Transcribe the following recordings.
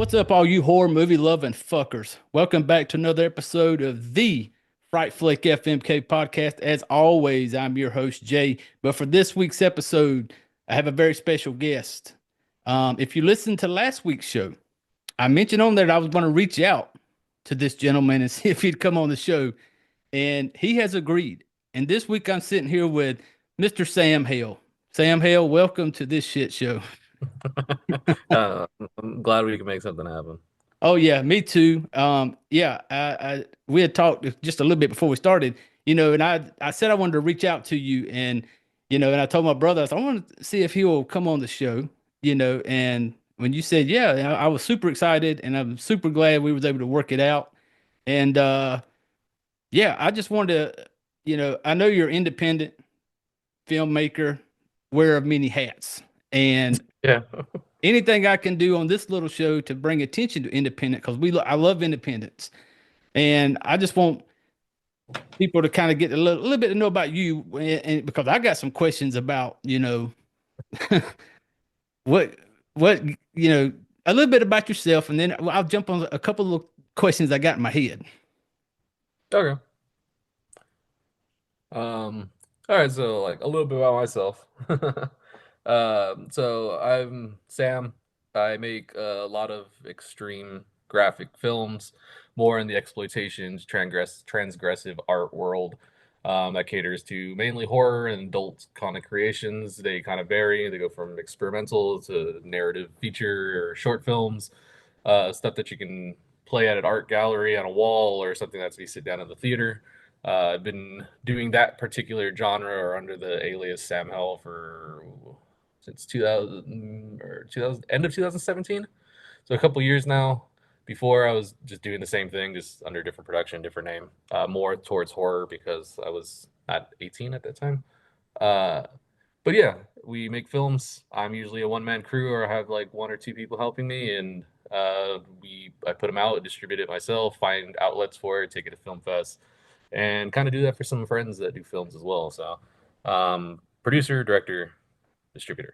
What's up, all you horror movie loving fuckers? Welcome back to another episode of the Fright Flick FMK podcast. As always, I'm your host, Jay. But for this week's episode, I have a very special guest. If you listened to last week's show, I mentioned on there that I was going to reach out to this gentleman and see if he'd come on the show, and he has agreed. And this week, I'm sitting here with Mr. Sam Hale. Sam Hale, welcome to this shit show. I'm glad we can make something happen. Oh yeah, me too. Yeah, we had talked just a little bit before we started, and I said I wanted to reach out to you, and and I told my brother, I said, I want to see if he will come on the show, and when you said yeah, I was super excited, and I'm super glad we was able to work it out, and yeah, I just wanted to, I know you're independent filmmaker, wearer of many hats, and Yeah. anything I can do on this little show to bring attention to independent because I love independence, and I just want people to kind of get a little bit to know about you, and because I got some questions about what what you know a little bit about yourself, and then I'll jump on a couple of questions I got in my head. Okay. All right, so like a little bit about myself. So I'm Sam. I make a lot of extreme graphic films, more in the exploitations, transgressive art world. That caters to mainly horror and adult kind of creations. They kind of vary. They go from experimental to narrative feature or short films, stuff that you can play at an art gallery on a wall or something that's be sit down in the theater. I've been doing that particular genre or under the alias Sam Hell for since 2000 or 2000 end of 2017. So a couple years now. Before I was just doing the same thing, just under different production, different name, more towards horror because I was not 18 at that time. Uh, but yeah, we make films. I'm usually a one man crew, or I have like one or two people helping me, and I put them out, distribute it myself, find outlets for it, take it to film fest, and kind of do that for some friends that do films as well. So, producer, director, distributor.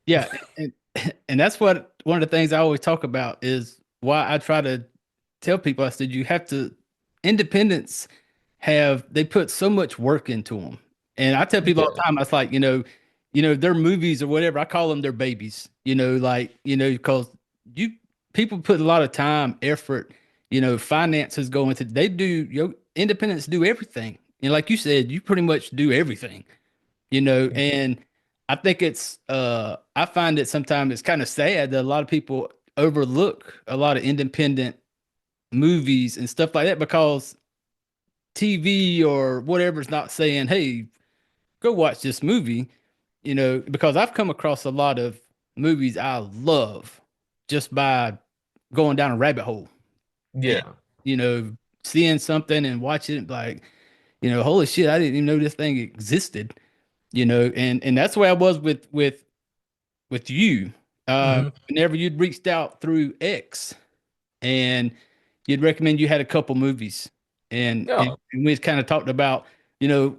Yeah, and and that's what one of the things I always talk about is why I try to tell people. I said you have to independence have they put so much work into them, and I tell people all the Yeah, time. I was like, their movies or whatever. I call them their babies. Like because you people put a lot of time, effort, finances go into. They do independents do everything, and like you said, you pretty much do everything and I think I find it sometimes it's kind of sad that a lot of people overlook a lot of independent movies and stuff like that because TV or whatever is not saying, hey, go watch this movie, because I've come across a lot of movies I love just by going down a rabbit hole and yeah. you know seeing something and watching it like, holy shit, I didn't even know this thing existed, and that's the way I was with you. Hmm. Whenever you'd reached out through X and you'd recommend you had a couple movies, and Yeah, and we kind of talked about, you know,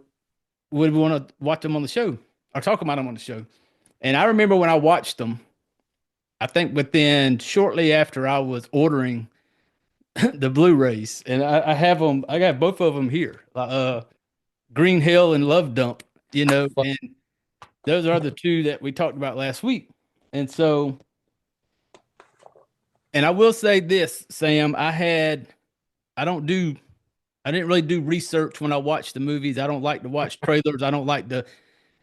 would we want to watch them on the show or talk about them on the show? And I remember when I watched them, I think within shortly after I was ordering the Blu-rays, and I have them, I got both of them here, Green Hill and Love Dump, fuck. and those are the two that we talked about last week. And so, and I will say this, Sam, I don't do, I didn't really do research when I watch the movies. I don't like to watch trailers. I don't like to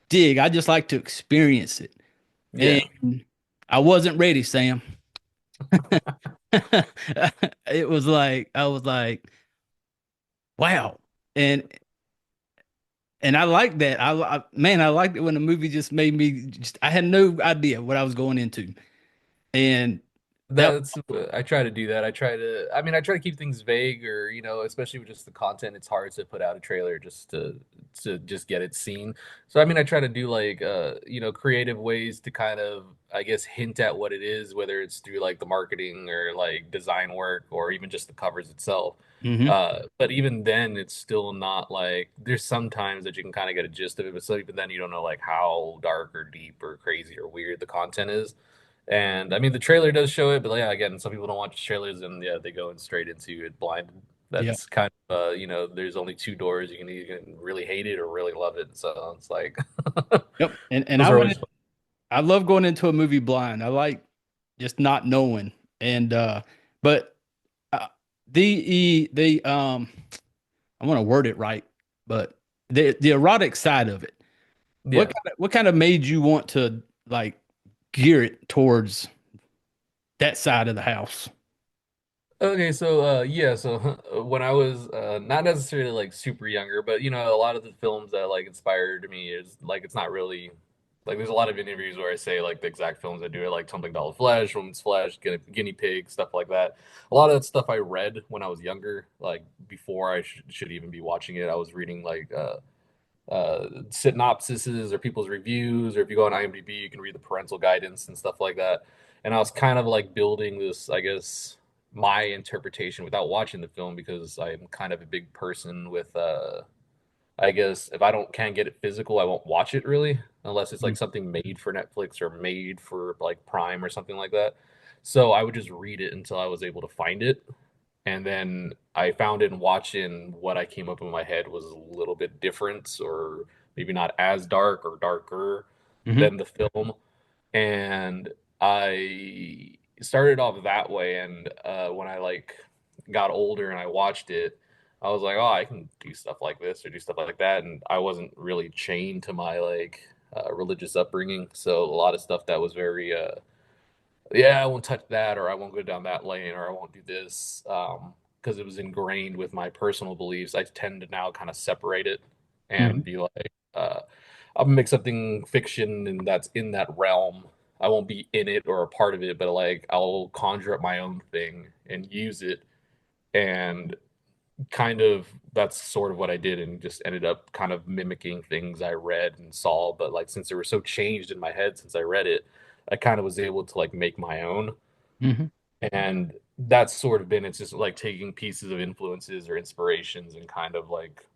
dig. I just like to experience it. Yeah. And I wasn't ready, Sam. It was like, I was like, wow. And, and I like that. Man, I liked it when the movie just made me just, I had no idea what I was going into. And that, That's I try to do that. I try to keep things vague or, especially with just the content, it's hard to put out a trailer just to just get it seen. So I try to do like creative ways to kind of I guess hint at what it is, whether it's through like the marketing or like design work or even just the covers itself. Mhm. But even then it's still not like there's sometimes that you can kind of get a gist of it, but so even then you don't know like how dark or deep or crazy or weird the content is. And I mean, the trailer does show it, but yeah, again, some people don't watch trailers, and yeah, they go in straight into it blind. Yeah. That's kind of there's only two doors. You can really hate it or really love it. So it's like Yep. And those I are went always fun. I love going into a movie blind. I like just not knowing. And but uh, the I want to word it right, but the erotic side of it. Yeah. What kind of made you want to like gear it towards that side of the house? Okay, so yeah, so when I was not necessarily like super younger, but a lot of the films that like inspired me is like it's not really like there's a lot of interviews where I say like the exact films I do it like Tumbling Doll Flesh, Woman's Flesh, Guinea Pig, stuff like that. A lot of that stuff I read when I was younger, like before I should even be watching it. I was reading like synopsises or people's reviews, or if you go on IMDb, you can read the parental guidance and stuff like that. And I was kind of like building this, I guess, my interpretation without watching the film because I'm kind of a big person with, I guess, if I don't can't get it physical, I won't watch it really unless it's like something made for Netflix or made for like Prime or something like that. So I would just read it until I was able to find it, and then I found in watching what I came up in my head was a little bit different, or maybe not as dark or darker Mm-hmm. than the film. And I started off that way. And when I like got older and I watched it, I was like, oh, I can do stuff like this or do stuff like that. And I wasn't really chained to my like religious upbringing. So a lot of stuff that was very yeah, I won't touch that, or I won't go down that lane, or I won't do this, because it was ingrained with my personal beliefs. I tend to now kind of separate it Hmm. and be like, I'll make something fiction and that's in that realm. I won't be in it or a part of it, but like I'll conjure up my own thing and use it. And kind of that's sort of what I did, and just ended up kind of mimicking things I read and saw. But like since they were so changed in my head since I read it, I kind of was able to like make my own. Hmm. And that's sort of been it's just like taking pieces of influences or inspirations and kind of like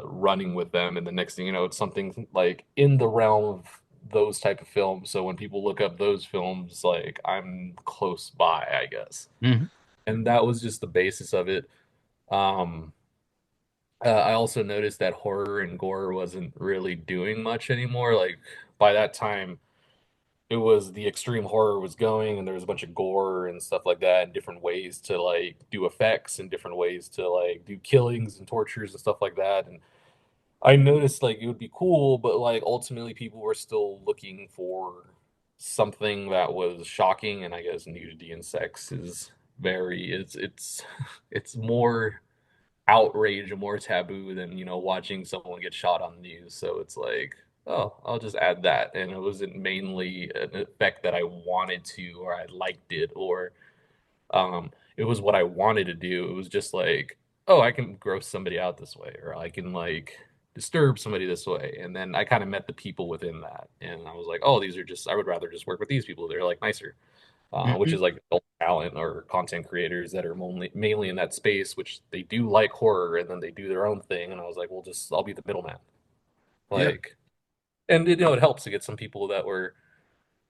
running with them. And the next thing you know, it's something like in the realm of those type of films. So when people look up those films, like I'm close by, I guess. Hmm. And that was just the basis of it. um I also noticed that horror and gore wasn't really doing much anymore. Like by that time, it was the extreme horror was going, and there was a bunch of gore and stuff like that, and different ways to like do effects and different ways to like do killings and tortures and stuff like that. And I noticed like it would be cool, but like ultimately people were still looking for something that was shocking. And I guess nudity and sex is very it's it's more outrage or more taboo than watching someone get shot on the news. So it's like, oh, I'll just add that. And it wasn't mainly an effect that I wanted to, or I liked it, or it was what I wanted to do. It was just like, oh, I can gross somebody out this way, or I can like disturb somebody this way. And then I kind of met the people within that, and I was like, oh, these are just I would rather just work with these people. They're like nicer, which Hmm. is like adult talent or content creators that are mainly in that space, which they do like horror and then they do their own thing. And I was like, well, just I'll be the middleman. Yeah. Like, and it helps to get some people that were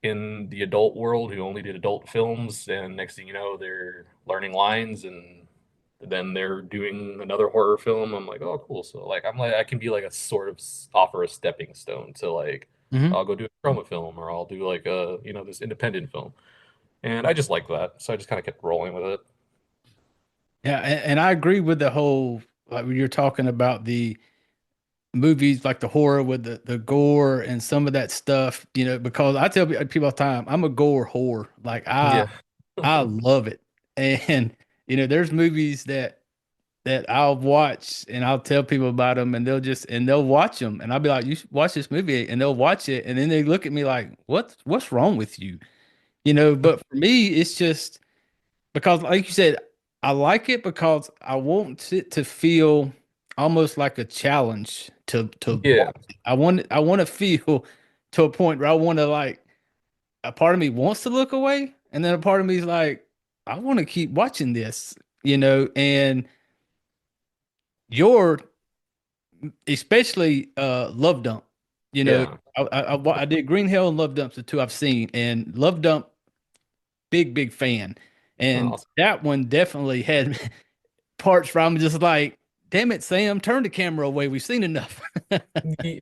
in the adult world who only did adult films, and next thing you know, they're learning lines, and then they're doing another horror film. I'm like, oh, cool. So like, I'm like, I can be like a sort of offer a stepping stone to like, Hmm. I'll go do a chroma film, or I'll do like a this independent film. And I just like that. So I just kind of kept rolling with it. Yeah, and I agree with the whole like when you're talking about the movies like the horror with the gore and some of that stuff, because I tell people all the time, I'm a gore whore. Like I Yeah. I love it. And there's movies that I'll watch and I'll tell people about them and they'll watch them and I'll be like, you should watch this movie and they'll watch it and then they look at me like, what's wrong with you? But for me, it's just because like you said, I like it because I want it to feel almost like a challenge to Yeah. watch it. I want to feel to a point where I want to like a part of me wants to look away and then a part of me is like, I want to keep watching this, and your especially Love Dump. You know, Yeah. I did Green Hell and Love Dump's the two I've seen, and Love Dump. big fan. And Oh, that one definitely had parts where I'm just like, damn it, Sam, turn the camera away. We've seen enough. Ye-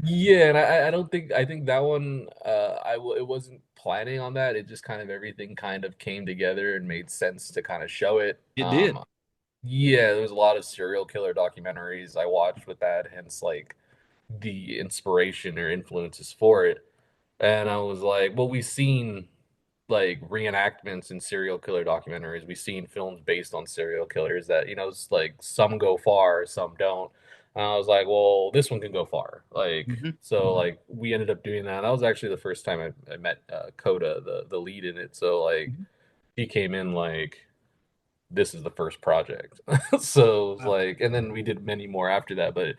yeah, and I don't think I think that one it wasn't planning on that. It just kind of everything kind of came together and made sense to kind of show it. It did. Yeah, there was a lot of serial killer documentaries I watched with that, hence like the inspiration or influences for it. And I was like, well, we've seen like reenactments in serial killer documentaries. We've seen films based on serial killers that, it's like some go far, some don't. And I was like, well, this one can go far. Like, Hmm. so like we ended up doing that. That was actually the first time I met Coda, the lead in it. So like Hmm. he came in like this is the first project. So it was Wow. like, and then we did many more after that. But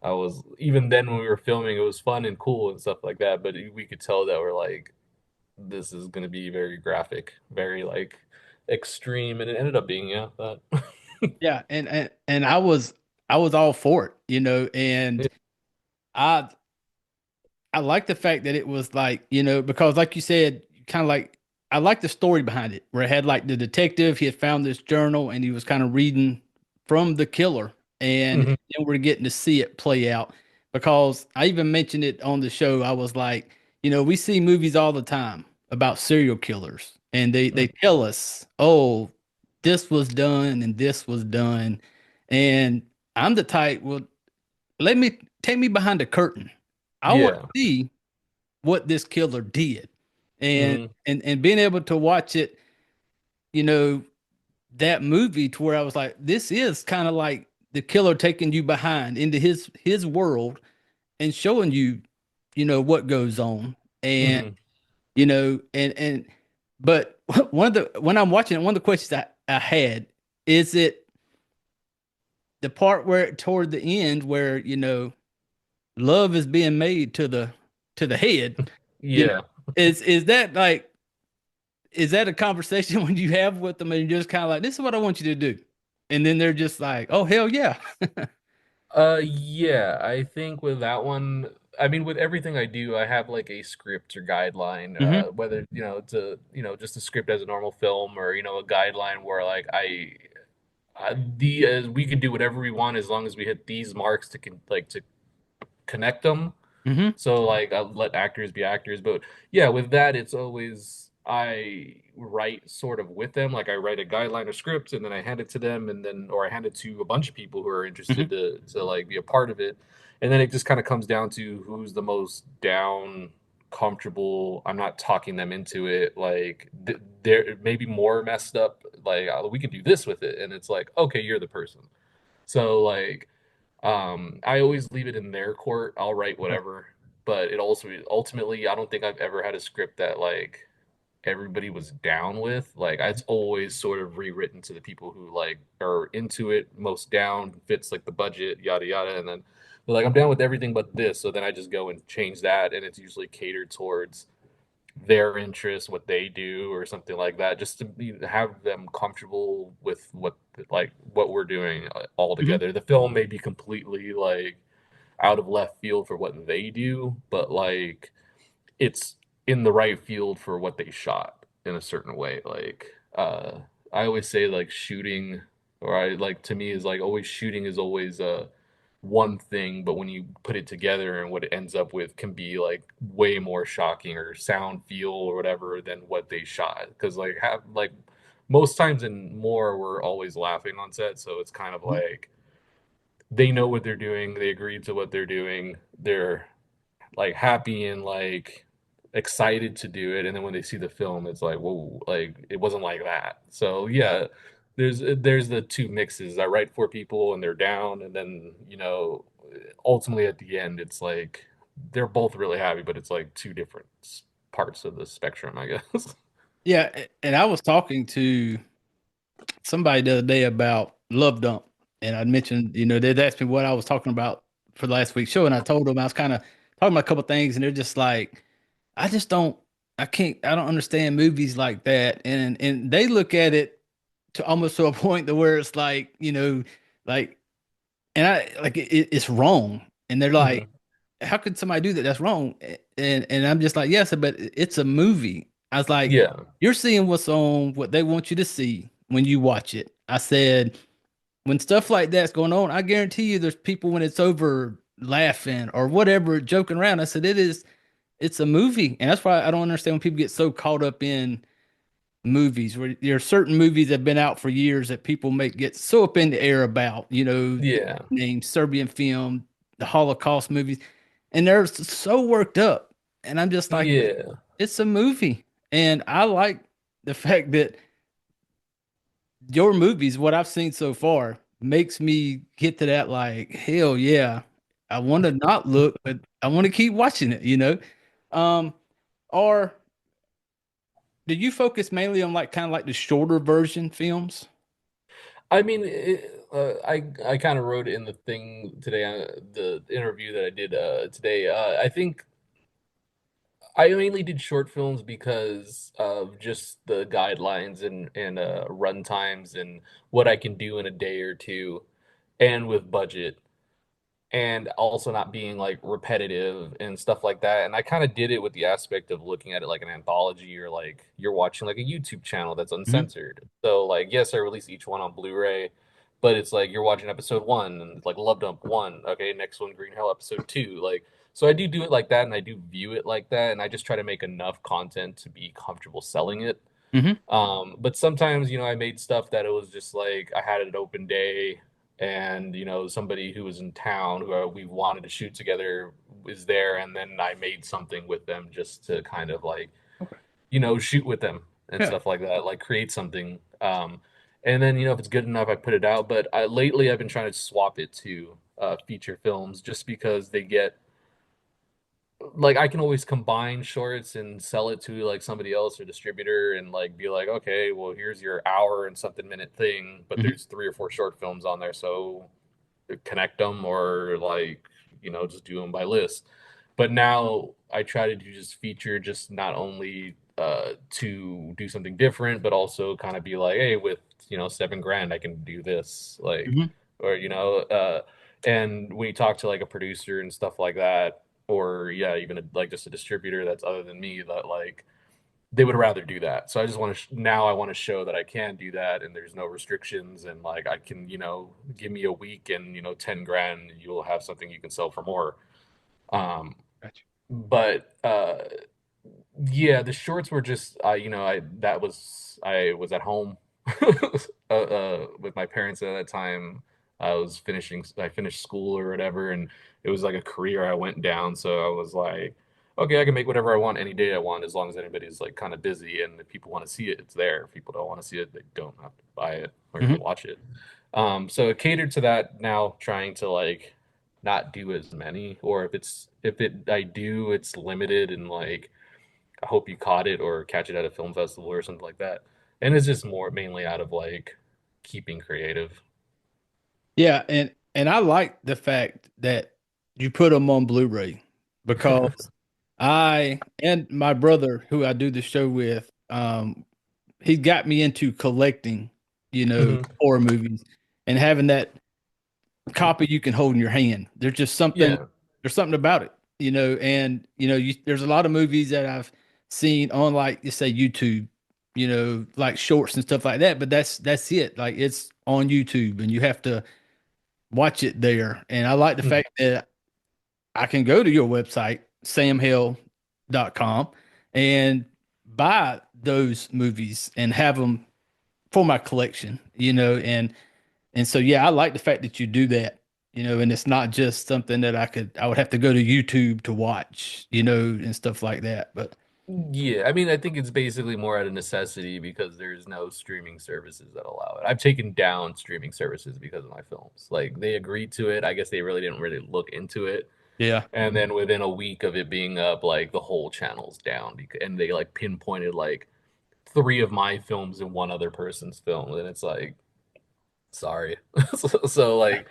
I was even then when we were filming, it was fun and cool and stuff like that. But we could tell that we're like, this is going to be very graphic, very like extreme, and it ended up being yeah that. Yeah, and I was all for it, and I I like the fact that it was like, because like you said, kind of like I like the story behind it, where it had like the detective, he had found this journal and he was kind of reading from the killer, and Mhm. then we're getting to see it play out. Because I even mentioned it on the show. I was like, we see movies all the time about serial killers, and they tell us, oh, this was done and this was done. And I'm the type, well, let me take me behind the curtain. I want Yeah. to see what this killer did. And Hmm. and being able to watch it, you know, that movie to where I was like, this is kind of like the killer taking you behind into his world and showing you, what goes on. And, Hmm. and but one of the when I'm watching it, one of the questions I had is it the part where toward the end where, love is being made to the head, you know, Yeah. is that like is that a conversation when you have with them and you're just kind of like, this is what I want you to do? And then they're just like, oh, hell yeah. Yeah, I think with that one, I mean, with everything I do, I have like a script or guideline, Hmm. whether, it's just a script as a normal film or, a guideline where like we can do whatever we want as long as we hit these marks to connect them. Hmm. So like I let actors be actors, but yeah, with that it's always I write sort of with them. Like I write a guideline or script and then I hand it to them and then or I hand it to a bunch of people who are interested Hmm. to like be a part of it. And then it just kind of comes down to who's the most down, comfortable. I'm not talking them into it. Like they're maybe more messed up. Like we can do this with it, and it's like okay, you're the person. So like I always leave it in their court. I'll write Okay. whatever, but it also ultimately, I don't think I've ever had a script that like everybody was down with. Like it's always sort of rewritten to the people who like are into it, most down, fits like the budget, yada yada, and then they're like, I'm down with everything but this. So then I just go and change that, and it's usually catered towards their interests, what they do, or something like that, just to have them comfortable with what we're doing all Hmm. together. The film may be completely like out of left field for what they do, but like it's in the right field for what they shot in a certain way. Like I always say like shooting or I like to me is like always shooting is always one thing, but when you put it together and what it ends up with can be like way more shocking or sound feel or whatever than what they shot. Because like have like most times and more we're always laughing on set, so it's kind of Hmm. like they know what they're doing, they agreed to what they're doing, they're like happy and like excited to do it, and then when they see the film it's like whoa, like it wasn't like that. So yeah, there's the two mixes. I write for people and they're down, and then ultimately at the end it's like they're both really happy, but it's like two different parts of the spectrum, I guess. Yeah. And I was talking to somebody the other day about Love Dump. And I mentioned, they'd asked me what I was talking about for last week's show. And I told them I was kind of talking about a couple things. And they're just like, I just don't, I don't understand movies like that. And they look at it to almost to a point to where it's like, like, and I like it's wrong. And they're like, Hmm. how could somebody do that? That's wrong. And I'm just like, yes, but it's a movie. I was like, Yeah. you're seeing what's on what they want you to see when you watch it. I said, when stuff like that's going on, I guarantee you there's people when it's over laughing or whatever, joking around. I said, it's a movie. And that's why I don't understand when people get so caught up in movies where there are certain movies that have been out for years that people make get so up in the air about, Yeah. name Serbian film, the Holocaust movies, and they're so worked up. And I'm just like, Yeah. it's a movie. And I like the fact that your movies, what I've seen so far, makes me get to that like, hell yeah. I want to not look, but I want to keep watching it. Um, or do you focus mainly on like kind of like the shorter version films? I mean, I kind of wrote it in the thing today, the interview that I did today. I think I mainly did short films because of just the guidelines and run times and what I can do in a day or two, and with budget, and also not being like repetitive and stuff like that. And I kind of did it with the aspect of looking at it like an anthology, or like you're watching like a YouTube channel that's Hmm. uncensored. So like yes, I release each one on Blu-ray, but it's like you're watching episode 1 and it's like Love Dump 1, okay, next one Green Hell episode 2. Like so I do it like that, and I do view it like that, and I just try to make enough content to be comfortable selling it. Hmm. But sometimes, I made stuff that it was just like I had an open day, and somebody who was in town who we wanted to shoot together was there, and then I made something with them just to kind of like, Okay. shoot with them and Yeah. stuff like that, like create something. And then, if it's good enough, I put it out. But lately, I've been trying to swap it to feature films just because they get like I can always combine shorts and sell it to like somebody else or distributor, and like be like, okay, well, here's your hour and something minute thing, but Hmm. there's 3 or 4 short films on there, so connect them, or like just do them by list. But now I try to do just feature, just not only to do something different, but also kind of be like, hey, with 7 grand I can do this, like, Hmm. or and when you talk to like a producer and stuff like that, or yeah, even like just a distributor that's other than me, that like they would rather do that. So I just want to now I want to show that I can do that, and there's no restrictions, and like I can, give me a week and 10 grand, you'll have something you can sell for more. Um, Gotcha. but yeah, the shorts were just I was at home with my parents at that time. I finished school or whatever, and it was like a career I went down. So I was like, okay, I can make whatever I want any day I want, as long as anybody's like kind of busy, and if people want to see it, it's there. If people don't want to see it, they don't have to buy it or Hmm. even watch it. So it catered to that now, trying to like not do as many, or if it I do, it's limited, and like I hope you caught it or catch it at a film festival or something like that. And it's just more mainly out of like keeping creative. Yeah, and I like the fact that you put them on Blu-ray because I and my brother, who I do the show with, he got me into collecting, Hmm. horror movies and having that copy you can hold in your hand. Yeah. There's something about it, and there's a lot of movies that I've seen on like you say YouTube, like shorts and stuff like that, but that's it. Like it's on YouTube and you have to watch it there. And I like the Mhm. fact that I can go to your website, samhell.com, and buy those movies and have them for my collection, and so yeah, I like the fact that you do that, and it's not just something that I would have to go to YouTube to watch, and stuff like that. But Yeah, I mean, I think it's basically more out of necessity because there's no streaming services that allow it. I've taken down streaming services because of my films. Like they agreed to it. I guess they really didn't really look into it. yeah. And then within a week of it being up, like the whole channel's down, and they like pinpointed like 3 of my films and one other person's film, and it's like, sorry. So, like,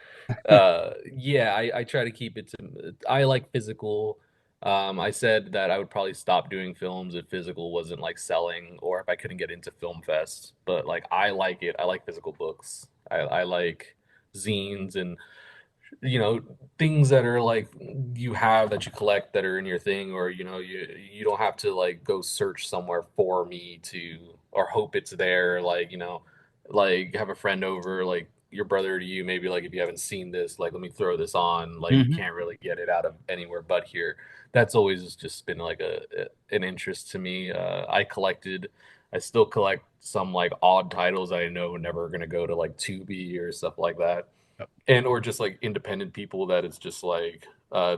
yeah, I try to keep it to, I like physical. I said that I would probably stop doing films if physical wasn't like selling, or if I couldn't get into film fest. But like I like it. I like physical books. I like zines and you know, things that are like you have that you collect that are in your thing, or you don't have to like go search somewhere for me to or hope it's there. Like like have a friend over, like your brother to you, maybe like if you haven't seen this, like let me throw this on. Like you Hmm. can't really get it out of anywhere but here. That's always just been like an interest to me. I still collect some like odd titles I know never gonna go to like Tubi or stuff like that, and or just like independent people that it's just like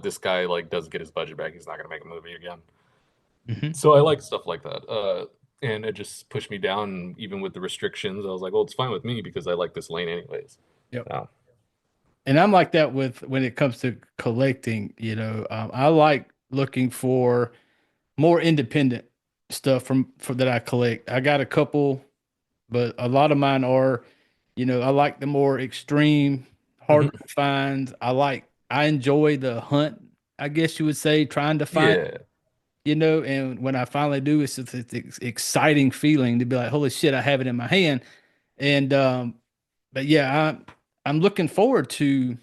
this guy like doesn't get his budget back, he's not gonna make a movie again. Hmm. So I like stuff like that, and it just pushed me down. Even with the restrictions, I was like, well, it's fine with me because I like this lane anyways. Yep. So And I'm like that with when it comes to collecting, I like looking for more independent stuff from that I collect. I got a couple, but a lot of mine are, I like the more extreme, harder mhm. to find. I enjoy the hunt, I guess you would say, trying to find, Yeah, and when I finally do, it's just this exciting feeling to be like, holy shit, I have it in my hand. And but yeah, I'm looking forward to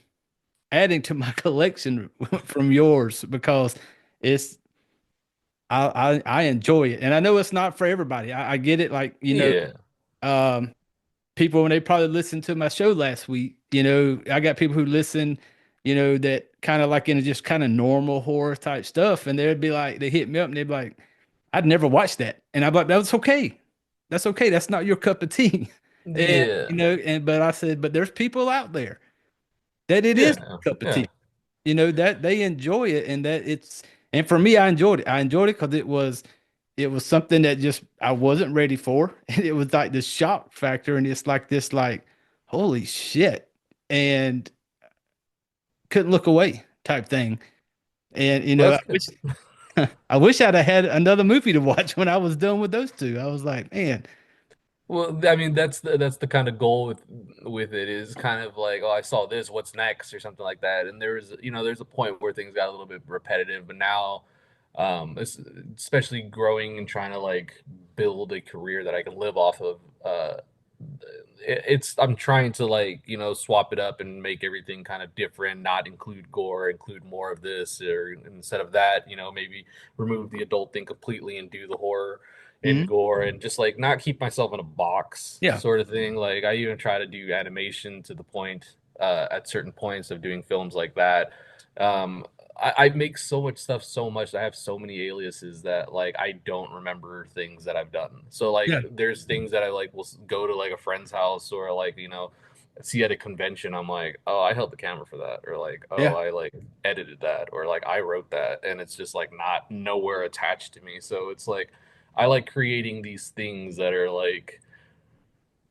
adding to my collection from yours because it's I enjoy it, and I know it's not for everybody. I get it, like yeah, um, people when they probably listened to my show last week. I got people who listen, that kind of like in just kind of normal horror type stuff, and they'd be like, they hit me up and they'd be like, I'd never watched that, and I'm like, that's okay, that's okay, that's not your cup of tea, and yeah, but I said, but there's people out there that it is yeah, a cup of yeah. tea, that they enjoy it and that it's and for me I enjoyed it because it was something that just I wasn't ready for and it was like this shock factor and it's like this like holy shit and couldn't look away type thing and Well, I that's good. wish I wish I'd have had another movie to watch when I was done with those two. I was like, man. Well, I mean, that's the kind of goal with it, is kind of like, oh, I saw this, what's next, or something like that. And there's a point where things got a little bit repetitive, but now, especially growing and trying to like build a career that I can live off of, it's I'm trying to like swap it up and make everything kind of different, not include gore, include more of this, or instead of that, maybe remove the adult thing completely and do the horror and Mhm. gore, and just like not keep myself in a box Yeah. sort of thing. Like I even try to do animation to the point, at certain points of doing films like that. Um, I make so much stuff so much. I have so many aliases that like I don't remember things that I've done. So like Yeah. there's things that I like will go to like a friend's house, or like see at a convention. I'm like, oh, I held the camera for that, or like, oh, Yeah. I like edited that, or like I wrote that, and it's just like not nowhere attached to me. So it's like I like creating these things that are like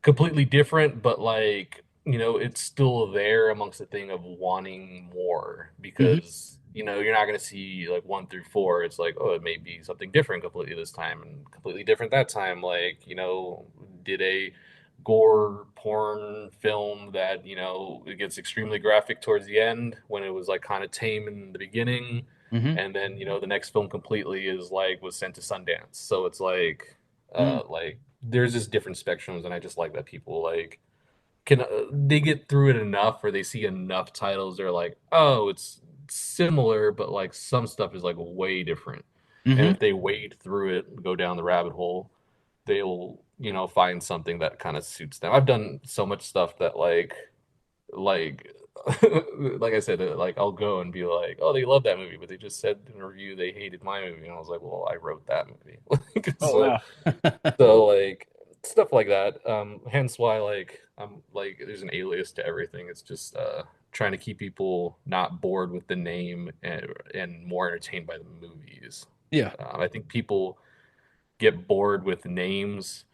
completely different, but like it's still there amongst the thing of wanting more, Hmm. because you're not going to see like 1 through 4. It's like, oh, it may be something different completely this time and completely different that time. Like did a gore porn film that it gets extremely graphic towards the end when it was like kind of tame in the beginning, Hmm. and then the next film completely is like was sent to Sundance. So it's like there's just different spectrums, and I just like that people like can they get through it enough, or they see enough titles, they're like, oh, it's similar, but like some stuff is like way different. And Hmm. if they wade through it, go down the rabbit hole, they'll find something that kind of suits them. I've done so much stuff that like like I said, like I'll go and be like, oh, they love that movie, but they just said in a review they hated my movie, and I was like, well, I wrote that movie. Like, Oh so wow. so like stuff like that. Hence why like I'm like there's an alias to everything. It's just trying to keep people not bored with the name, and more entertained by the movies. Yeah. I think people get bored with names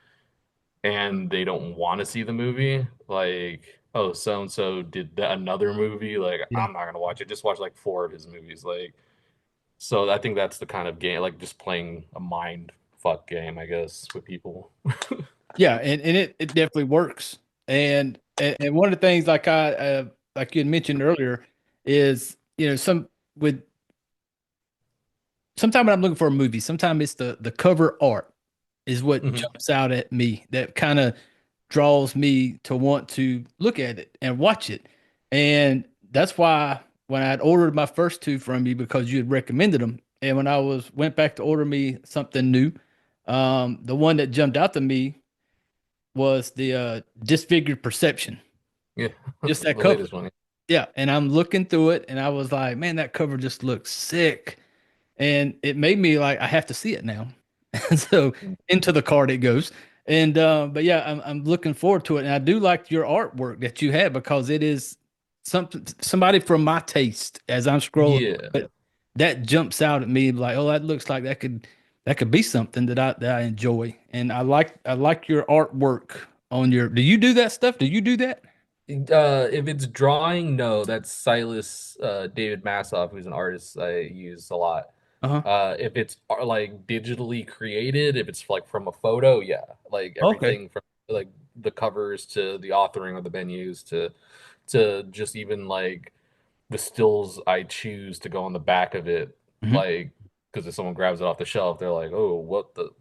and they don't want to see the movie. Like, oh, so and so did another movie. Like, Yeah. I'm not gonna watch it. Just watch like 4 of his movies. Like, so I think that's the kind of game, like just playing a mind fuck game, I guess, with people. Yeah, and it definitely works. And one of the things like like you had mentioned earlier is some with sometimes when I'm looking for a movie, sometimes it's the cover art is what Hmm. jumps out at me that kind of draws me to want to look at it and watch it. And that's why when I'd ordered my first two from you because you had recommended them, and when I was went back to order me something new, the one that jumped out to me was the disfigured perception. Yeah, Just that the cover. latest one. Yeah, and I'm looking through it, and I was like, man, that cover just looks sick, and it made me like I have to see it now. And so into the cart it goes. And but yeah, I'm looking forward to it, and I do like your artwork that you have because it is somebody from my taste as I'm scrolling, Yeah. but that jumps out at me like, oh, that looks like that could be something that I enjoy, and I like your artwork on your. Do you do that stuff? Do you do that? If it's drawing, no, that's Silas David Massoff, who's an artist I use a lot. Uh-huh. If it's like digitally created, if it's like from a photo, yeah, like Okay. everything from like the covers to the authoring of the menus to just even like the stills I choose to go on the back of it, Hmm. like because if someone grabs it off the shelf, they're like, "Oh,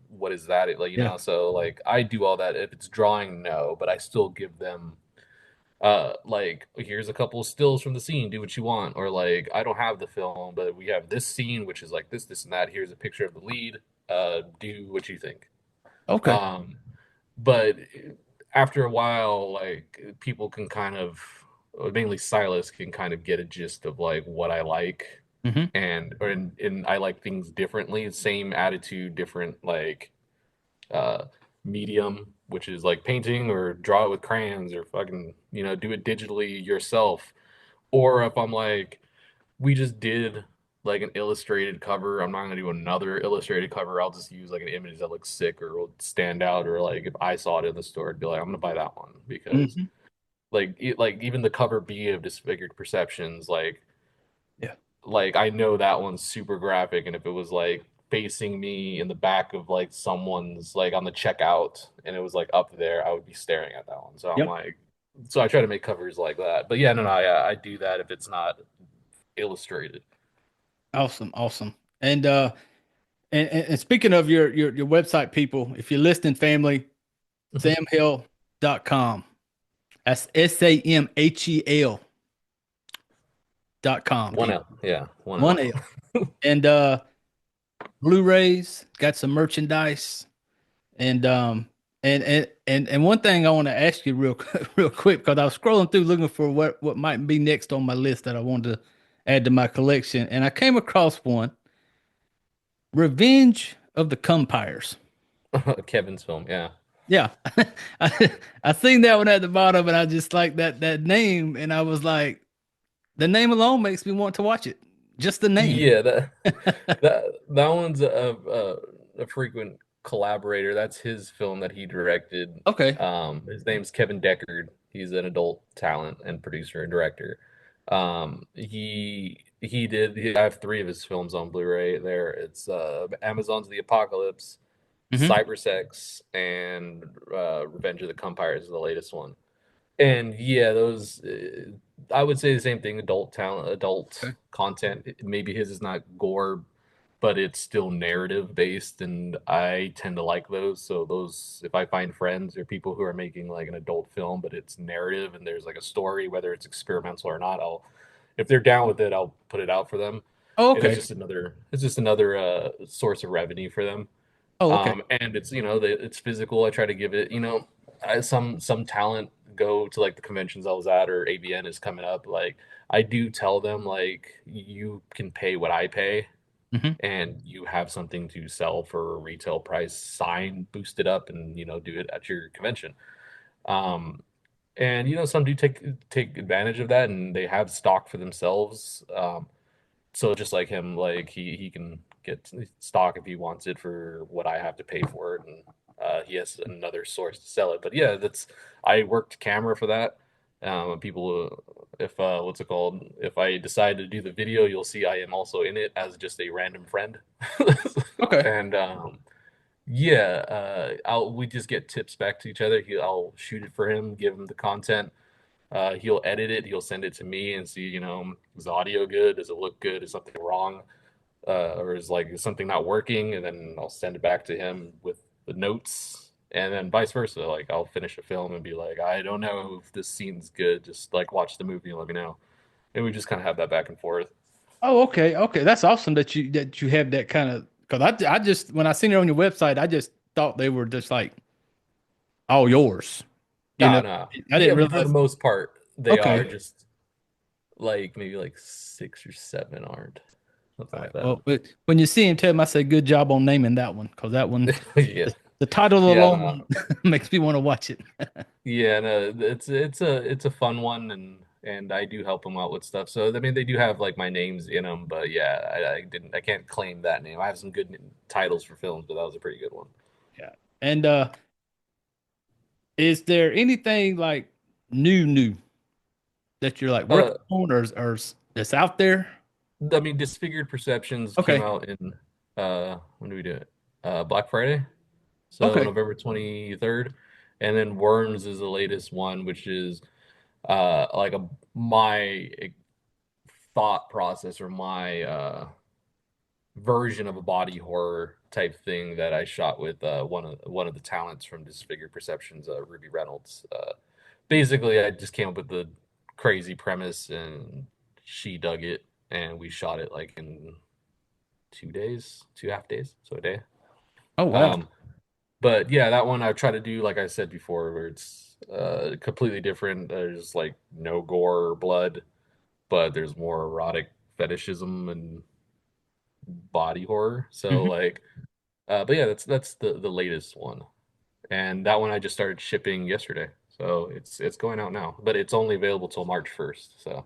what is that?" Like Yeah. so like I do all that. If it's drawing, no, but I still give them like here's a couple of stills from the scene, do what you want, or like I don't have the film but we have this scene which is like this and that, here's a picture of the lead, do what you think. Okay. um but after a while like people can kind of, mainly Silas can kind of get a gist of like what I like, Hmm. and I like things differently, same attitude, different like uh, medium, which is like painting or draw it with crayons or fucking, do it digitally yourself. Or if I'm like, we just did like an illustrated cover, I'm not gonna do another illustrated cover. I'll just use like an image that looks sick or will stand out. Or like if I saw it in the store, I'd be like, I'm gonna buy that one because Hmm. like even the cover B of Disfigured Perceptions, Yeah. like I know that one's super graphic, and if it was like facing me in the back of like someone's like on the checkout and it was like up there, I would be staring at that one. So I'm Yep. like, so I try to make covers like that. But yeah, no, no, I do that if it's not illustrated. Awesome. Awesome. And and speaking of your website people, if you're listening, family, samhel.com. That's SAMHEL.com, One people. L, yeah, one One L. L. And Blu-rays, got some merchandise. And and one thing I want to ask you real real quick, because I was scrolling through looking for what might be next on my list that I wanted to add to my collection, and I came across one, Revenge of the Cumpires. Kevin's film, yeah. Yeah. I seen that one at the bottom and I just like that name, and I was like, the name alone makes me want to watch it. Just the name. Yeah, that one's a frequent collaborator. That's his film that he directed. Okay. His name's Kevin Deckard. He's an adult talent and producer and director. I have three of his films on Blu-ray there. It's Amazon's The Apocalypse, Hmm. Cybersex, and Revenge of the Cumpires is the latest one. And yeah, those I would say the same thing. Adult talent, adult Okay. content. Maybe his is not gore, but it's still narrative based, and I tend to like those. So those, if I find friends or people who are making like an adult film, but it's narrative and there's like a story, whether it's experimental or not, I'll, if they're down with it, I'll put it out for them. Oh, And okay. it's just another source of revenue for them. Oh, okay. And it's, it's physical. I try to give it, some talent go to like the conventions I was at, or ABN is coming up. Like I do tell them like you can pay what I pay, Hmm. and you have something to sell for a retail price. Sign, boost it up, and do it at your convention. Um, and some do take advantage of that, and they have stock for themselves. So just like him, like he can get stock if he wants it for what I have to pay for it, and he has another source to sell it. But yeah, that's, I worked camera for that. People, if what's it called? If I decide to do the video, you'll see I am also in it as just a random friend. Okay. And yeah, we just get tips back to each other. I'll shoot it for him, give him the content. He'll edit it. He'll send it to me and see, is the audio good? Does it look good? Is something wrong? Or is something not working? And then I'll send it back to him with the notes. And then vice versa. Like I'll finish a film and be like, I don't know if this scene's good. Just like watch the movie and let me know. and we just kind of have that back and forth. Oh, okay, okay. That's awesome that you have that kind of because I just when I seen it on your website, I just thought they were just like all yours. You know, No, no. I Yeah, didn't for the realize. most part, they are Okay. just like maybe like six or seven aren't. All Something right. like that. Well, but when you see him, tell him I say good job on naming that one because that one, Yeah. the title Yeah, alone no. makes me want to watch it. Yeah, no, it's a fun one, and I do help them out with stuff. So I mean, they do have like my names in them, but yeah, I can't claim that name. I have some good titles for films, but that was a pretty good one. Yeah. And is there anything like new that you're like Uh, working on or that's out there? I mean, Disfigured Perceptions came Okay. out in when do we do it? Black Friday, so Okay. November 23rd, and then Worms is the latest one, which is like a my thought process or my version of a body horror type thing that I shot with one of the talents from Disfigured Perceptions, Ruby Reynolds. Basically, I just came up with the crazy premise, and she dug it, and we shot it like in 2 days, 2.5 days, so a day. Oh wow. Um, but yeah, that one I try to do like I said before, where it's completely different. There's like no gore or blood, but there's more erotic fetishism and body horror. So Mhm. like, but yeah, that's the latest one, and that one I just started shipping yesterday, so it's going out now, but it's only available till March 1st. So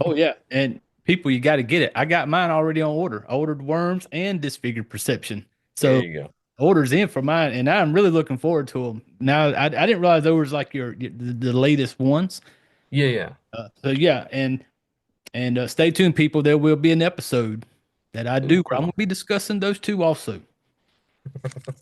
Oh yeah. And people, you got to get it. I got mine already on order. I ordered Worms and Disfigured Perception. there So you go. orders in for mine, and I'm really looking forward to them. Now, I didn't realize those was like the latest ones. Yeah, yeah. So yeah, and stay tuned, people. There will be an episode that I do Ooh, where I'm cool. gonna be discussing those two also.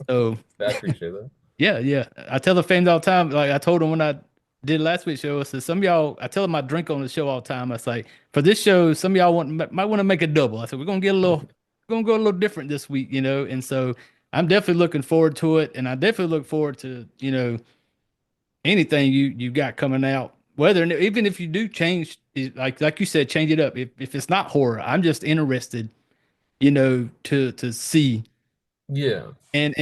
So I appreciate that. yeah, yeah. I tell the fans all the time. Like I told them when I did last week's show, I said some of y'all. I tell them I drink on the show all the time. I say for this show, some of y'all might want to make a double. I said we're gonna get a little, we're gonna go a little different this week, you know. And so I'm definitely looking forward to it, and I definitely look forward to anything you got coming out. Whether even if you do change, like you said, change it up. If it's not horror, I'm just interested, to see Yeah, and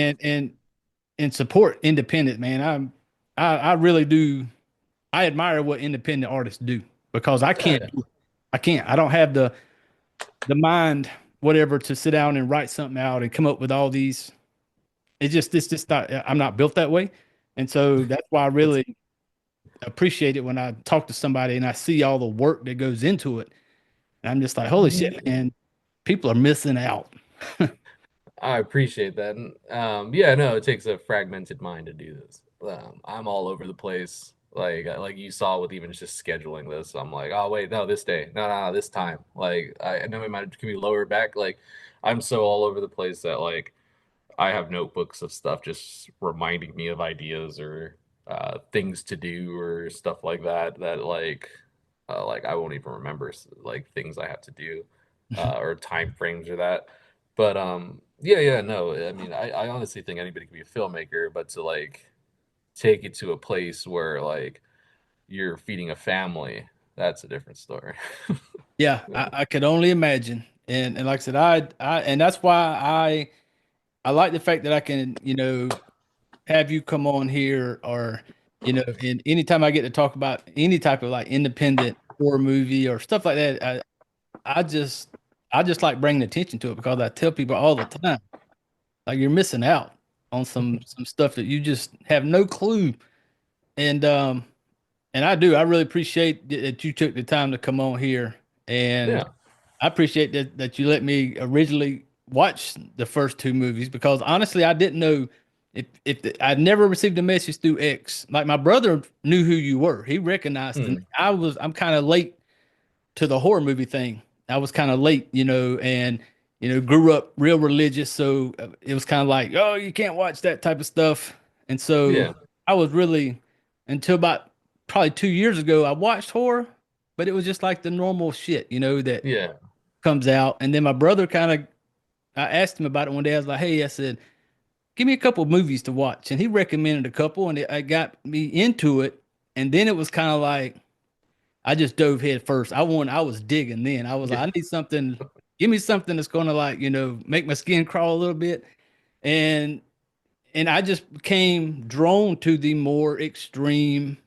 and support independent, man. I really do. I admire what independent artists do because I yeah, can't yeah. do it. I can't. I don't have the mind, whatever, to sit down and write something out and come up with all these. It's just not. I'm not built that way, and so that's why I It's really appreciate it when I talk to somebody and I see all the work that goes into it. And I'm just like, holy shit, man, people are missing out. I appreciate that. And, yeah, no, it takes a fragmented mind to do this. I'm all over the place. Like you saw with even just scheduling this, I'm like, oh wait, no, this day, no, this time. Like I know it might can be lower back. Like I'm so all over the place that like I have notebooks of stuff just reminding me of ideas or things to do or stuff like that. That like I won't even remember like things I have to do or time frames or that. But yeah, yeah, no. I mean, I honestly think anybody can be a filmmaker, but to like take it to a place where like you're feeding a family, that's a different story. Yeah, I could only imagine. And like I said, and that's why I like the fact that I can, have you come on here or, and anytime I get to talk about any type of like independent horror movie or stuff like that, I just I just like bringing attention to it because I tell people all the time, like you're missing out on some stuff that you just have no clue. And I do. I really appreciate that you took the time to come on here, and Yeah. I appreciate that you let me originally watch the first two movies because honestly, I didn't know I'd never received a message through X. Like my brother knew who you were. He recognized the name. Hmm. I'm kind of late to the horror movie thing. I was kind of late, and grew up real religious, so it was kind of like, oh, you can't watch that type of stuff. And so Yeah. I was really until about probably 2 years ago, I watched horror, but it was just like the normal shit, that Yeah. comes out. And then my brother I asked him about it one day. I was like, hey, I said, give me a couple of movies to watch, and he recommended a couple, and I got me into it. And then it was kind of like I just dove head first. I was digging then. I was Yeah, like, I need something, give me something that's gonna like, make my skin crawl a little bit. And I just became drawn to the more extreme,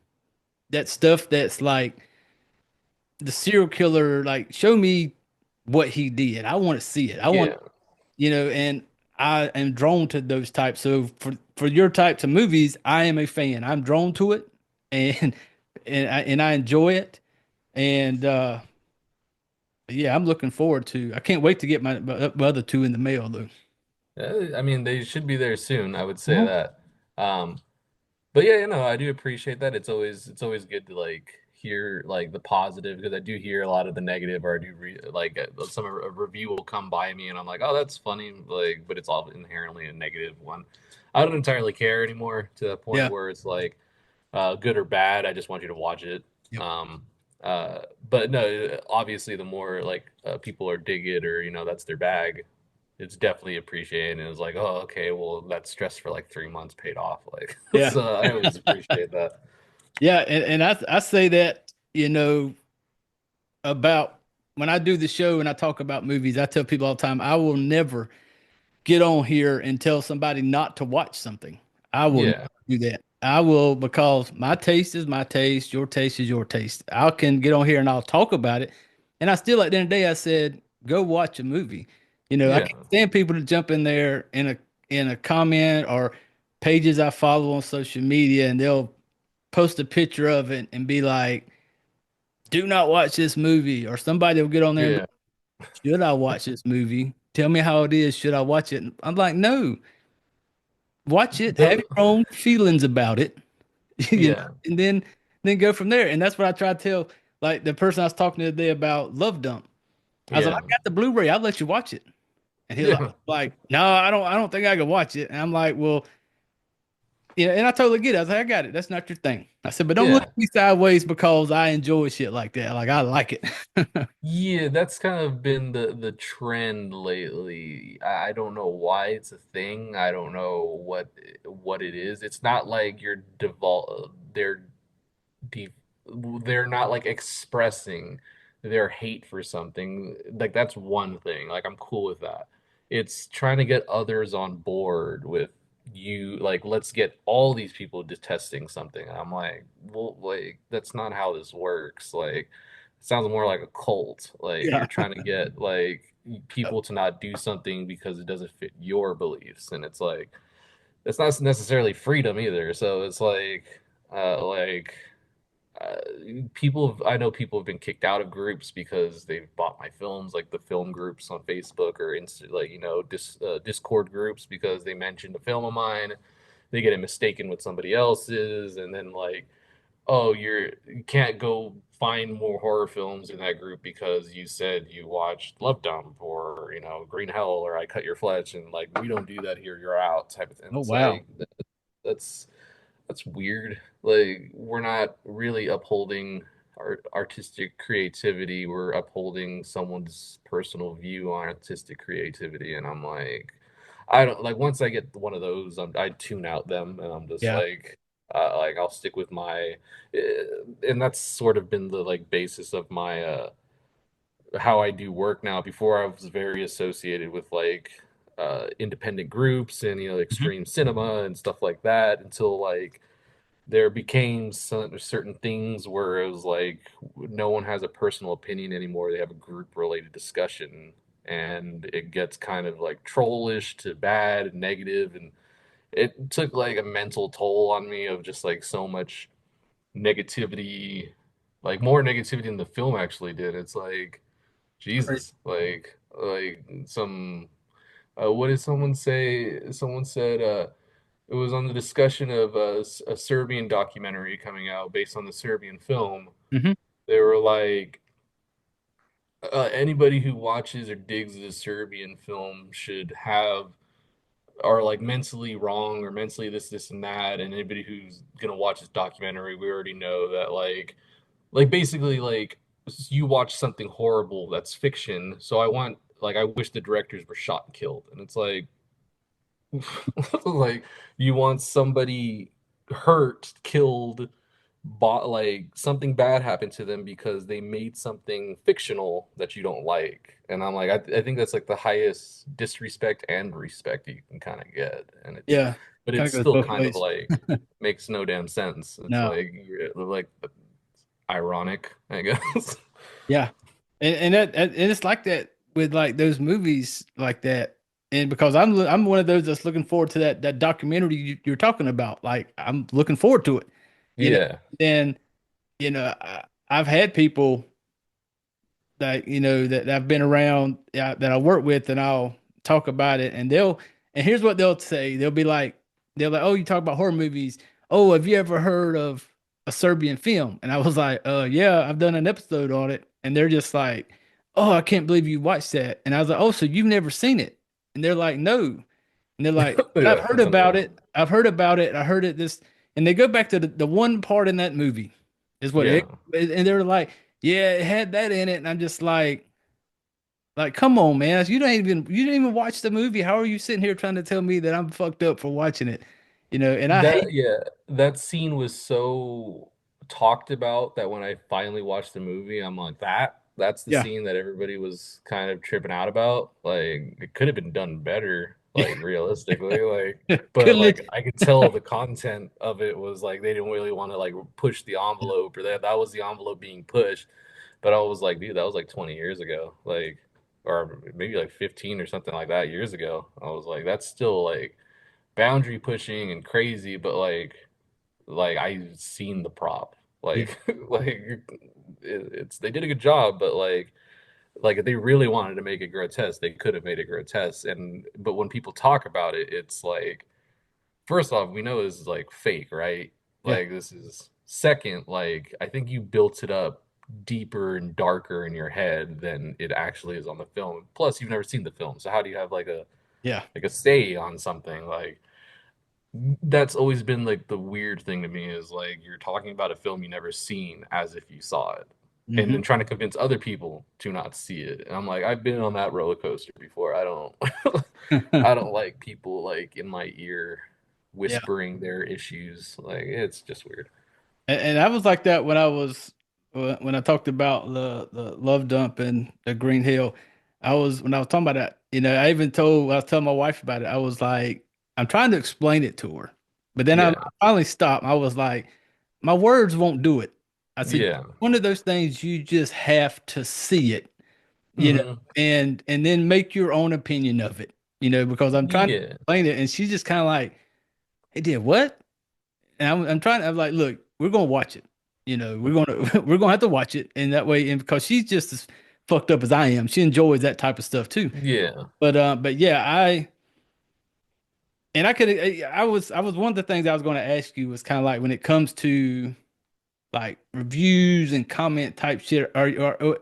that stuff that's like the serial killer, like show me what he did. I want to see it. I want, yeah, and I am drawn to those types. So for your types of movies, I am a fan. I'm drawn to it, and I enjoy it. And yeah, I'm looking forward to. I can't wait to get my other two in the mail though. I mean, they should be there soon. I would say Mhm. that. Um, But yeah, I do appreciate that. It's always good to like hear like the positive because I do hear a lot of the negative, or I do like a review will come by me and I'm like, oh, that's funny, like, but it's all inherently a negative one. I don't entirely care anymore to the point Yeah. where it's like good or bad. I just want you to watch it. Yep. Um, but no, obviously, the more like people are dig it or that's their bag, it's definitely appreciated. And it was like, oh, okay, well, that stress for like 3 months paid off. Like, Yeah. so I always appreciate that. Yeah. And I say that, about when I do the show and I talk about movies, I tell people all the time, I will never get on here and tell somebody not to watch something. I will never Yeah, do that. I will, because my taste is my taste, your taste is your taste. I can get on here and I'll talk about it. And I still, at the end of the day, I said, go watch a movie. I yeah, can't stand people to jump in there in a comment or pages I follow on social media, and they'll post a picture of it and be like, do not watch this movie. Or somebody will get on there and be, yeah. should I watch this movie? Tell me how it is. Should I watch it? And I'm like, no, watch it, have The, your own feelings about it, yeah, and then go from there. And that's what I try to tell like the person I was talking to the other day about Love Dump. I was like, yeah, I got the Blu-ray, I'll let you watch it. And he's yeah, like, no, I don't think I can watch it. And I'm like, well, yeah, and I totally get it. I was like, I got it. That's not your thing. I said, but don't look yeah. at me sideways because I enjoy shit like that. Like I like it. Yeah, that's kind of been the trend lately. I don't know why it's a thing. I don't know what it is. It's not like de they're not like expressing their hate for something. Like that's one thing. Like I'm cool with that. It's trying to get others on board with you. Like let's get all these people detesting something. And I'm like, well, like that's not how this works. Like it sounds more like a cult. Like Yeah. you're trying to get like people to not do something because it doesn't fit your beliefs, and it's like it's not necessarily freedom either. So it's like uh, I know people have been kicked out of groups because they've bought my films, like the film groups on Facebook or like Discord groups because they mentioned a film of mine. They get it mistaken with somebody else's, and then like, oh, you can't go find more horror films in that group because you said you watched Love Dump or Green Hell or I Cut Your Flesh, and like we don't do that here. You're out, type of thing. Oh It's wow. like that's that's weird. Like we're not really upholding artistic creativity. We're upholding someone's personal view on artistic creativity, and I'm like, I don't like once I get one of those, I tune out them, and I'm just Yeah. like I'll stick with and that's sort of been the like basis of my how I do work now. Before I was very associated with like independent groups and Mhm. extreme cinema and stuff like that until like there became certain things where it was like no one has a personal opinion anymore. They have a group related discussion, and it gets kind of like trollish to bad and negative, and it took like a mental toll on me of just like so much negativity, like more negativity than the film actually did. It's like Crazy. Jesus, like some what did someone say? Someone said it was on the discussion of a Serbian documentary coming out based on the Serbian film. Hmm. They were like, anybody who watches or digs the Serbian film should have are like mentally wrong or mentally this and that. And anybody who's gonna watch this documentary, we already know that like basically like you watch something horrible that's fiction. So I wish the directors were shot and killed. And it's like like you want somebody hurt, killed, bought like something bad happened to them because they made something fictional that you don't like. And I'm like, I think that's like the highest disrespect and respect you can kind of get. And it's, Yeah, but kind it's of goes still both kind of ways. like makes no damn sense. It's No. like, you're like ironic, I guess. Yeah, and it's like that with like those movies like that, and because I'm one of those that's looking forward to that documentary you're talking about. Like I'm looking forward to it, you know. Yeah. Then I've had people that that I've been around, that I work with, and I'll talk about it, and here's what they'll say. They're like, oh, you talk about horror movies. Oh, have you ever heard of a Serbian film? And I was like, yeah, I've done an episode on it. And they're just like, oh, I can't believe you watched that. And I was like, oh, so you've never seen it? And they're like, no. And they're like, I've Yeah, heard that's about unreal. it. I've heard about it. I heard it this, and they go back to the one part in that movie is what Yeah. it, and they're like, yeah, it had that in it. And I'm just like, come on, man. You didn't even watch the movie. How are you sitting here trying to tell me that I'm fucked up for watching it? And I hate, Yeah, that scene was so talked about that when I finally watched the movie, I'm like, that's the yeah, scene that everybody was kind of tripping out about. Like, it could have been done better, like realistically. Like, but couldn't like it? I could tell the content of it was like they didn't really want to like push the envelope, or that was the envelope being pushed. But I was like, dude, that was like 20 years ago. Like, or maybe like 15 or something like that years ago. I was like, that's still like boundary pushing and crazy, but like I've seen the prop. Yeah, Like it's they did a good job, but like if they really wanted to make it grotesque, they could have made it grotesque. And but when people talk about it, it's like first off, we know this is like fake, right? yeah, Like this is second, like I think you built it up deeper and darker in your head than it actually is on the film. Plus, you've never seen the film, so how do you have yeah. like a say on something like that's always been like the weird thing to me is like you're talking about a film you never seen as if you saw it and Hmm. then trying to convince other people to not see it. And I'm like, I've been on that roller coaster before. I don't I don't like people like in my ear Yeah. whispering their issues. Like it's just weird. And I was like that when when I talked about the love dump and the Green Hill. When I was talking about that, I was telling my wife about it. I was like, I'm trying to explain it to her, but then I Yeah. finally stopped. I was like, my words won't do it. I said, Yeah. one of those things you just have to see it, Hmm. and then make your own opinion of it, because I'm trying to Yeah. explain it, and she's just kind of like, "Hey, did what?" And I'm like, look, we're gonna watch it. We're gonna have to watch it, and that way, and because she's just as fucked up as I am, she enjoys that type of stuff too. Yeah. But yeah, I could, I was one of the things I was going to ask you was kind of like when it comes to like reviews and comment type shit, or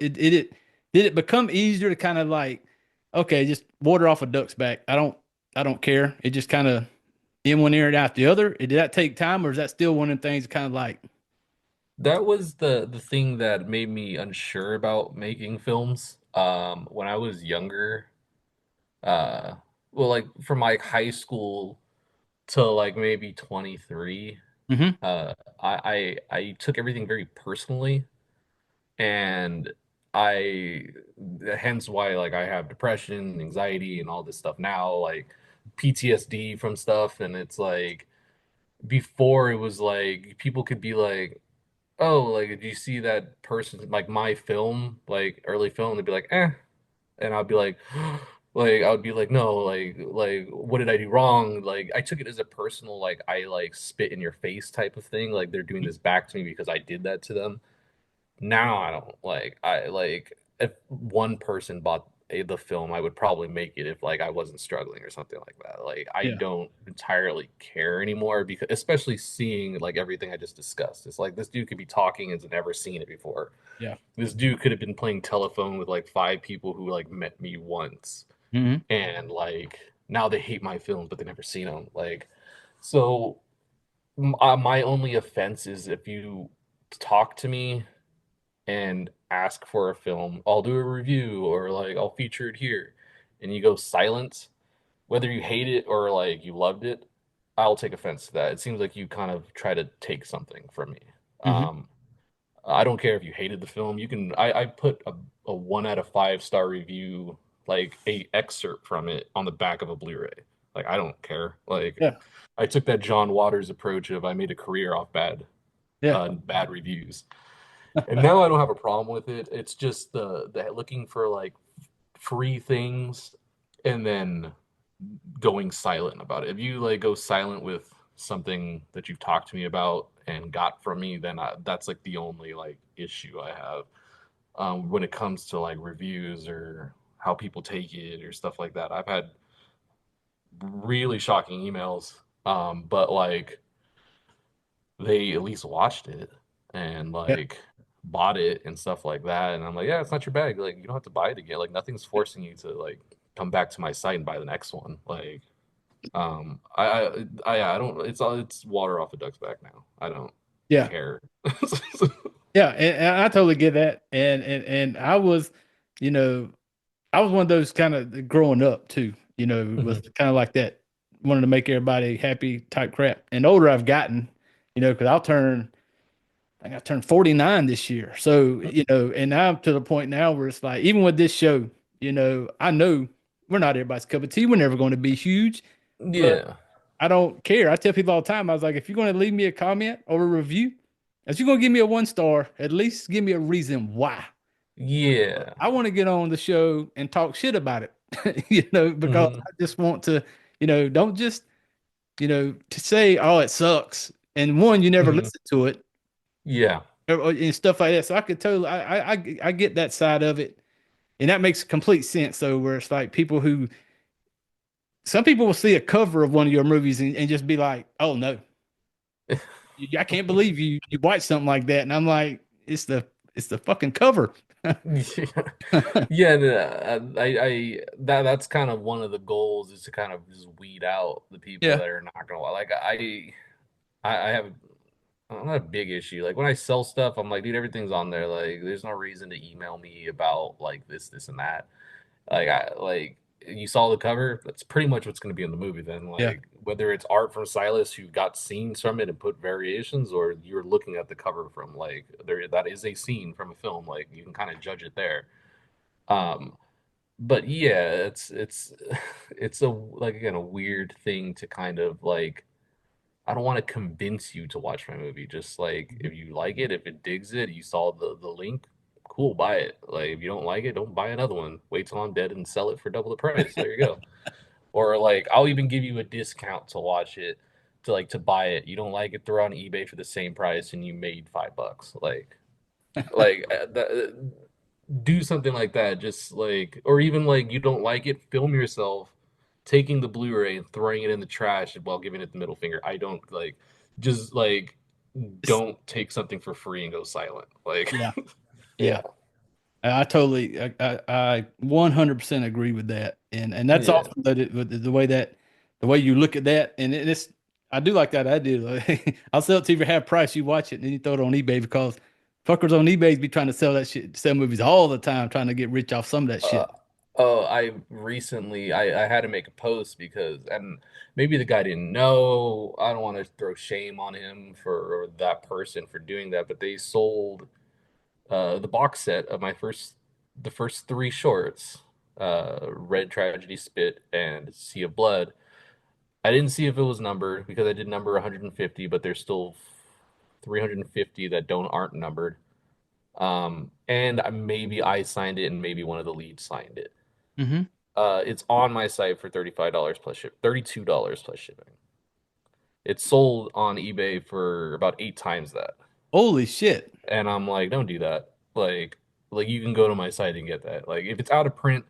did it become easier to kind of like, okay, just water off a duck's back. I don't care. It just kind of in one ear and out the other. Did that take time, or is that still one of the things kind of like, That was the thing that made me unsure about making films. When I was younger, uh well like from like high school to like maybe 23, hmm I took everything very personally, and I hence why like I have depression, anxiety, and all this stuff now, like PTSD from stuff. And it's like before it was like people could be like, oh, like did you see that person like my film, like early film? They'd be like, eh, and I'd be like, like I would be like, no, like what did I do wrong? Like I took it as a personal, like I like spit in your face type of thing. Like they're doing this back to me because I did that to them. Now I don't like I like if one person bought the film, I would probably make it if like I wasn't struggling or something like that. Like I yeah, don't entirely care anymore because especially seeing like everything I just discussed. It's like this dude could be talking and has never seen it before. yeah, This dude could have been playing telephone with like five people who like met me once, hmm and like now they hate my films but they never seen them. Like so my only offense is if you talk to me and ask for a film, I'll do a review or like I'll feature it here, and you go silent, whether you hate it or like you loved it, I'll take offense to that. It seems like you kind of try to take something from me. Hmm. Um, I don't care if you hated the film. You can I put a 1 out of 5 star review, like a excerpt from it on the back of a Blu-ray. Like I don't care. Like Yeah. I took that John Waters approach of I made a career off Yeah. bad reviews. And now I don't have a problem with it. It's just the looking for like free things and then going silent about it. If you like go silent with something that you've talked to me about and got from me, then that's like the only like issue I have when it comes to like reviews or how people take it or stuff like that. I've had really shocking emails, but like they at least watched it and Yeah. like bought it and stuff like that. And I'm like, yeah, it's not your bag. Like you don't have to buy it again. Like nothing's forcing you to like come back to my site and buy the next one. Like I don't. It's water off a duck's back now. I don't Yeah. care. Yeah. And I totally get that. And I was, you know, I was one of those kind of growing up too, was Mhm. kind of like that, wanted to make everybody happy type crap. And the older I've gotten, because I think I turned 49 this year. So, and I'm to the point now where it's like, even with this show, I know we're not everybody's cup of tea. We're never going to be huge, but Yeah, I don't care. I tell people all the time, I was like, if you're going to leave me a comment or a review, if you're going to give me a 1 star, at least give me a reason why. yeah, I want to get on the show and talk shit about it, because hmm I just want to, don't just, to say, oh, it sucks. And one, you never hmm listen to it yeah, and stuff like that. So I could totally, I get that side of it. And that makes complete sense though, where it's like some people will see a cover of one of your movies and just be like, oh no, I can't believe you watched something like that. And I'm like, it's the fucking cover. yeah. I that's kind of one of the goals is to kind of just weed out the people Yeah. that are not gonna like. I have not a big issue. Like when I sell stuff, I'm like, dude, everything's on there. Like, there's no reason to email me about like this, and that. Like you saw the cover, that's pretty much what's going to be in the movie. Then, Yeah. like whether it's art from Silas who got scenes from it and put variations, or you're looking at the cover from like there that is a scene from a film. Like you can kind of judge it there. Um, but yeah, it's it's a like again a weird thing to kind of like I don't want to convince you to watch my movie. Just like Mhm. if you like it, if it digs it, you saw the link, cool, buy it. Like if you don't like it, don't buy another one. Wait till I'm dead and sell it for double the price. There you go. Or like I'll even give you a discount to watch it, to buy it. You don't like it, throw it on eBay for the same price, and you made $5. Do something like that. Just like, or even like you don't like it, film yourself taking the Blu-ray and throwing it in the trash while giving it the middle finger. I don't like, just like, It's- don't take something for free and go silent. Like, yeah. yeah, Yeah. I totally, I 100% agree with that, and that's yeah. awesome that with the way you look at that, and it's I do like that idea. Like, I'll sell it to you for half price. You watch it, and then you throw it on eBay because fuckers on eBay be trying to sell that shit, sell movies all the time, trying to get rich off some of that Uh, shit. oh, I recently I had to make a post because and maybe the guy didn't know. I don't want to throw shame on him for or that person for doing that, but they sold the box set of the first three shorts, Red Tragedy, Spit, and Sea of Blood. I didn't see if it was numbered because I did number 150, but there's still 350 that don't aren't numbered. And maybe I signed it, and maybe one of the leads signed it. Hmm. It's on my site for $35 plus ship, $32 plus shipping. It's sold on eBay for about 8 times that. Holy shit! And I'm like, don't do that. Like you can go to my site and get that. Like if it's out of print,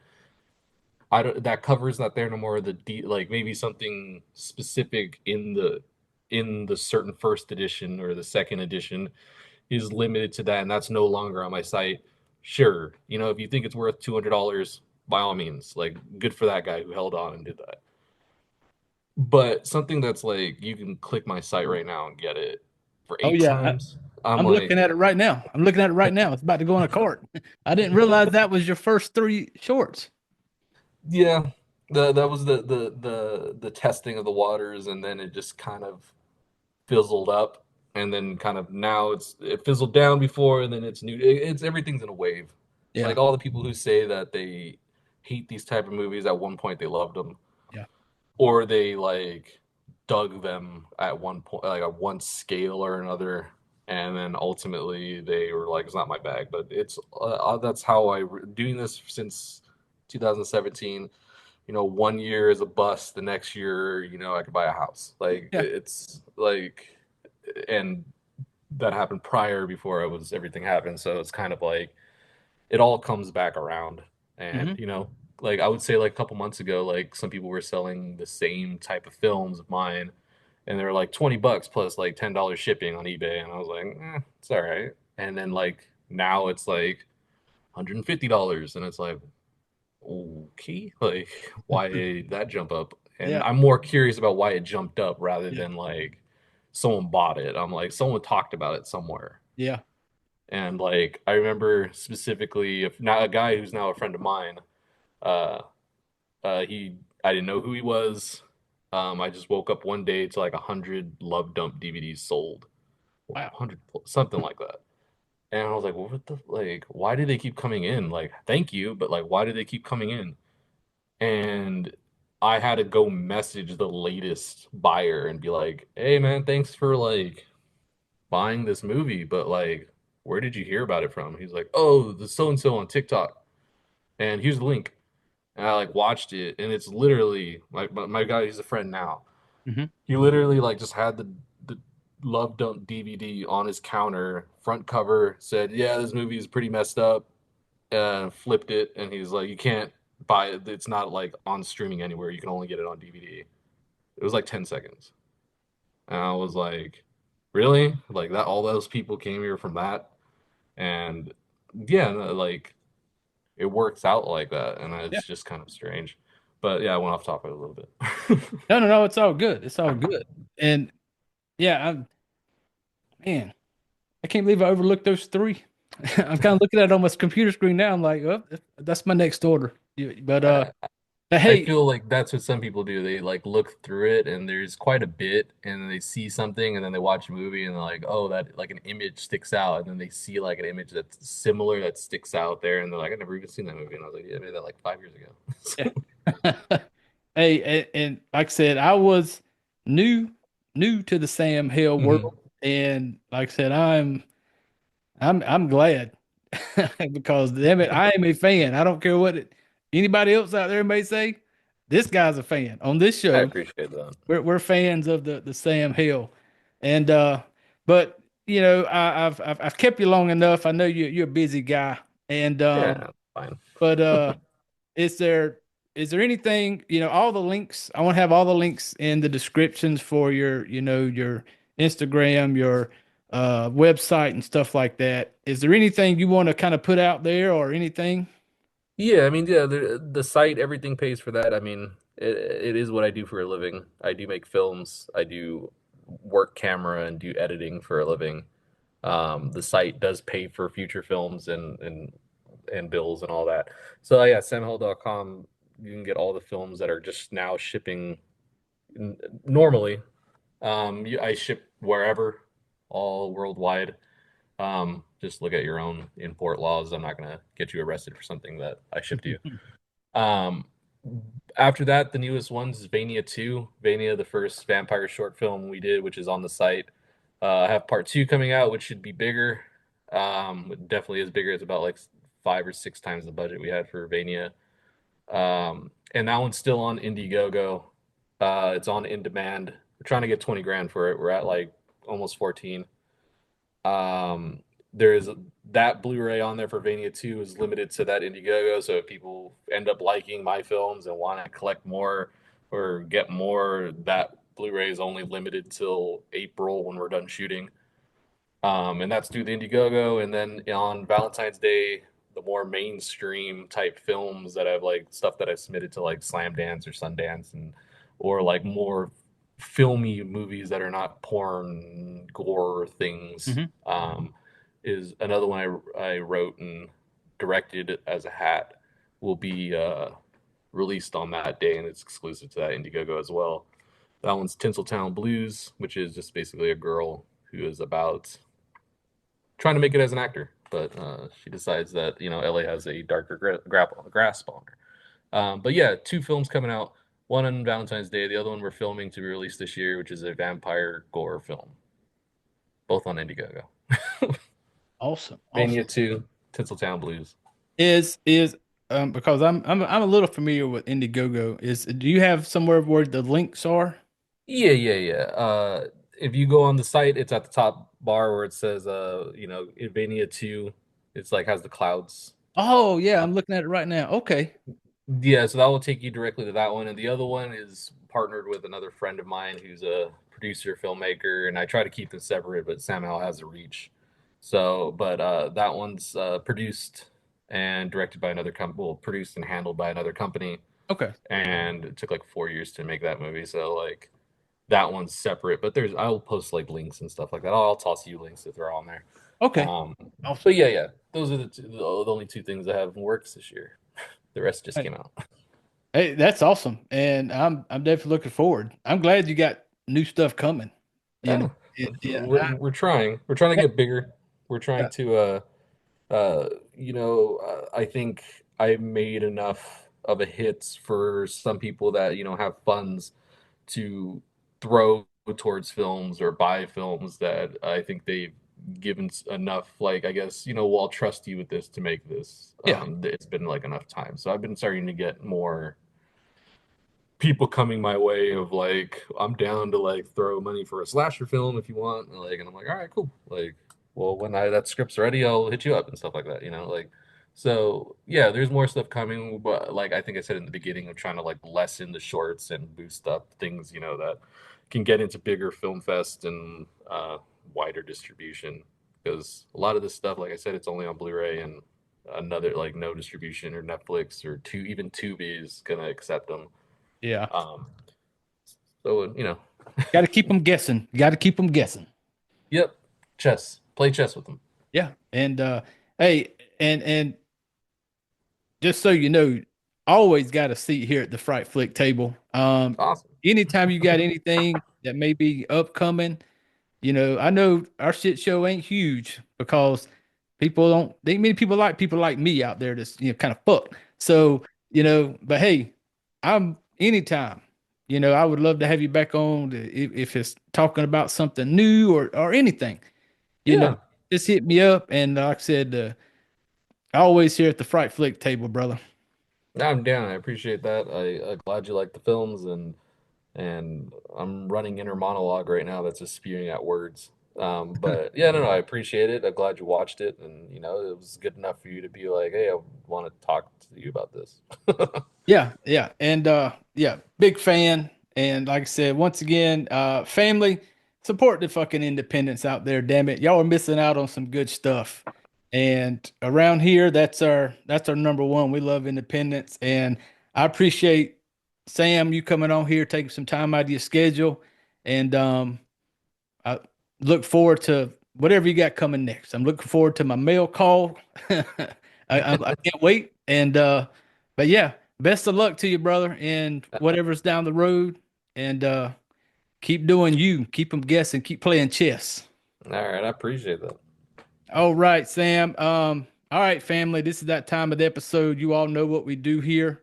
I don't that cover's not there no more. Like maybe something specific in the certain first edition or the second edition is limited to that, and that's no longer on my site. Sure, if you think it's worth $200, by all means, like good for that guy who held on and did that. But something that's like you can click my site right now and get it for Oh eight yeah, times. I'm I'm looking like, at it right now. I'm looking at it right now. It's about to go in a cart. I didn't realize that was your first three shorts. yeah, that was the testing of the waters, and then it just kind of fizzled up. and then kind of now it fizzled down before, and then it's new. It's everything's in a wave. Yeah. Like all the people who say that they hate these type of movies, at one point they loved them, Yeah. or they like dug them at one point, like at one scale or another, and then ultimately they were like, it's not my bag. But it's that's how doing this since 2017. You know, one year is a bust, the next year, you know, I could buy a house. Like Yeah. it's like, and that happened prior before it was everything happened. So it's kind of like it all comes back around. And Hmm. you know, like I would say like a couple months ago, like some people were selling the same type of films of mine, and they were like $20 plus like $10 shipping on eBay, and I was like, it's all right. And then like now it's like $150, and it's like, okay, like why did that jump up? And Yeah. I'm more curious about why it jumped up rather Yeah. than like someone bought it. I'm like someone talked about it somewhere. Yeah. And like I remember specifically, if not a guy who's now a friend of mine, uh he I didn't know who he was. I just woke up one day to like 100 Love Dump DVDs sold, Wow. 100 something like that. And I was like, well, what the like? Why do they keep coming in? Like, thank you, but like, why do they keep coming in? And I had to go message the latest buyer and be like, "Hey man, thanks for like buying this movie, but like where did you hear about it from?" He's like, "Oh, the so and so on TikTok." And here's the link. And I like watched it, and it's literally like my guy, he's a friend now. Hmm. He literally like just had the Love Dump DVD on his counter, front cover, said, "Yeah, this movie is pretty messed up." Flipped it, and he's like, "You can't buy it. It's not like on streaming anywhere. You can only get it on DVD." It was like 10 seconds. And I was like, "Really? Like that all those people came here from that?" And yeah, no, like it works out like that, and Yeah. it's just kind of strange. But yeah, I went off topic a little bit. No, no, no. It's all good. It's all good. And yeah, man, I can't believe I overlooked those three. I'm kind of looking at it on my computer screen now. I'm like, oh, that's my next order. But I, I hey, feel like that's what some people do. They like look through it, and there's quite a bit, and then they see something, and then they watch a movie, and they're like, "Oh, that like an image sticks out," and then they see like an image that's similar that sticks out there, and they're like, "I never even seen that movie," and I was like, "Yeah, I made that like 5 years ago." yeah. So, Hey, and like I said, I was new new to the Sam Hill mhm. world, and like I said, I'm glad because damn it, I am a fan. I don't care what anybody else out there may say. This guy's a fan on this I show. appreciate that. We're fans of the Sam Hill, and but you know I've kept you long enough. I know you're a busy guy, and Yeah, fine. but is there anything, all the links, I want to have all the links in the descriptions for your, your Instagram, your website and stuff like that. Is there anything you want to kind of put out there or anything? Yeah, I mean, yeah, the site, everything pays for that. I mean, it is what I do for a living. I do make films. I do work camera and do editing for a living. The site does pay for future films and bills and all that. So yeah, samhell.com, you can get all the films that are just now shipping normally. I ship wherever, all worldwide. Just look at your own import laws. I'm not gonna get you arrested for something that I shipped you. Um, After that, the newest ones is Vania 2. Vania, the first vampire short film we did, which is on the site. I have part two coming out, which should be bigger. It definitely is bigger. It's about like 5 or 6 times the budget we had for Vania. And that one's still on Indiegogo. It's on in demand. We're trying to get 20 grand for it. We're at like almost 14. There's that Blu-ray on there for Vania 2 is limited to that Indiegogo. So if people end up liking my films and want to collect more or get more, that Blu-ray is only limited till April when we're done shooting. And that's through the Indiegogo. And then on Valentine's Day, the more mainstream type films that I've like stuff that I submitted to like Slam Dance or Sundance and or like more filmy movies that are not porn gore things, Hmm. is another one I wrote and directed as a hat will be released on that day, and it's exclusive to that Indiegogo as well. That one's Tinseltown Blues, which is just basically a girl who is about trying to make it as an actor, but she decides that LA has a darker grasp on her. But yeah, two films coming out. One on Valentine's Day, the other one we're filming to be released this year, which is a vampire gore film. Both on Indiegogo. Awesome. Mania Awesome. 2, Tinseltown Blues. Is because I'm a little familiar with Indiegogo. Do you have somewhere where the links are? Yeah. If you go on the site, it's at the top bar where it says, Mania 2. It's like has the clouds. Oh yeah, I'm looking at it right now. Okay. Yeah, so that will take you directly to that one. And the other one is partnered with another friend of mine who's a producer, filmmaker, and I try to keep them separate, but somehow has a reach. So, but that one's produced and directed by another company, well, produced and handled by another company. Okay. And it took like 4 years to make that movie. So, like, that one's separate, but I'll post like links and stuff like that. I'll toss you links if they're on there. Okay. Um, Awesome. but yeah, those are the only two things I have in works this year. The rest just Hey, came out. hey, that's awesome, and I'm definitely looking forward. I'm glad you got new stuff coming. You know, Yeah, yeah, we're trying. We're trying to get bigger. We're trying yeah, to I think I made enough of a hit for some people that have funds to throw towards films or buy films that I think they've given enough, like, I guess, well, I'll trust you with this to make this. yeah, It's been like enough time, so I've been starting to get more people coming my way of like, I'm down to like throw money for a slasher film if you want, like, and I'm like, all right, cool, like, well, when that script's ready, I'll hit you up and stuff like that, like. So yeah, there's more stuff coming, but like I think I said in the beginning, I'm trying to like lessen the shorts and boost up things that can get into bigger film fest and wider distribution, because a lot of this stuff, like I said, it's only on Blu-ray, and another like no distribution or Netflix or even Tubi is gonna accept them. yeah. um, so Got to keep them guessing. Got to keep them guessing. yep, chess. Play chess with them. Yeah, and hey, and just so you know, always got a seat here at the Fright Flick table. Awesome. Anytime you got anything that may be upcoming, I know our shit show ain't huge because people don't. They many people like me out there that's kind of fucked. So but hey, I'm anytime. I would love to have you back on if it's talking about something new or anything. You know, Yeah, just hit me up. And like I said, always here at the Fright Flick table, brother. I'm down. I appreciate that. I'm glad you like the films, and I'm running inner monologue right now that's just spewing out words. But yeah, no, I appreciate it. I'm glad you watched it, and it was good enough for you to be like, hey, I want to talk to you about this. Yeah, yeah. And yeah, big fan. And like I said, once again, family, support the fucking independents out there, damn it. Y'all are missing out on some good stuff. And around here, that's our number one. We love independence. And I appreciate Sam, you coming on here, taking some time out of your schedule. And I look forward to whatever you got coming next. I'm looking forward to my mail call. I can't wait. And but yeah, best of luck to you, brother, and whatever's down the road. And keep doing you. Keep them guessing. Keep playing chess. All right, I appreciate that. All right, Sam. All right, family. This is that time of the episode. You all know what we do here.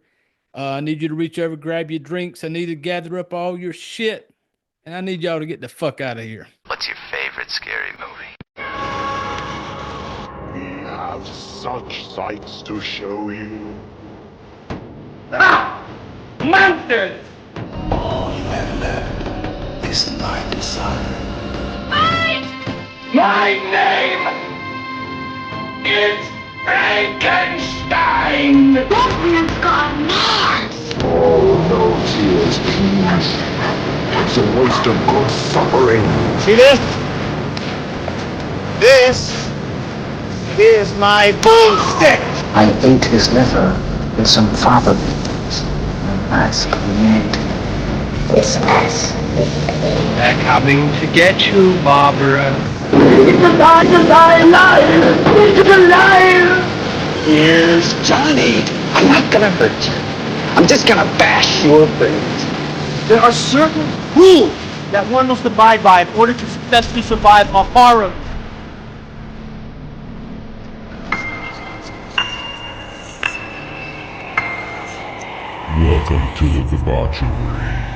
I need you to reach over, grab your drinks. I need to gather up all your shit, and I need y'all to get the fuck out of here. What's your favorite scary movie? We have such sights to show you. Monsters! All you have left is my desire. My name is Frankenstein! That man's gone mad! Oh, no tears, please. It's a waste of good suffering. See this? This is my boomstick! I ate his liver with some fava beans. A mask we made. This mess. They're coming to get you, Barbara. It's alive! It's alive! It's alive! Here's Johnny. I'm not gonna hurt you. I'm just gonna bash your brains. There are certain rules that one must abide by in order to successfully survive a horror. Welcome to the debauchery.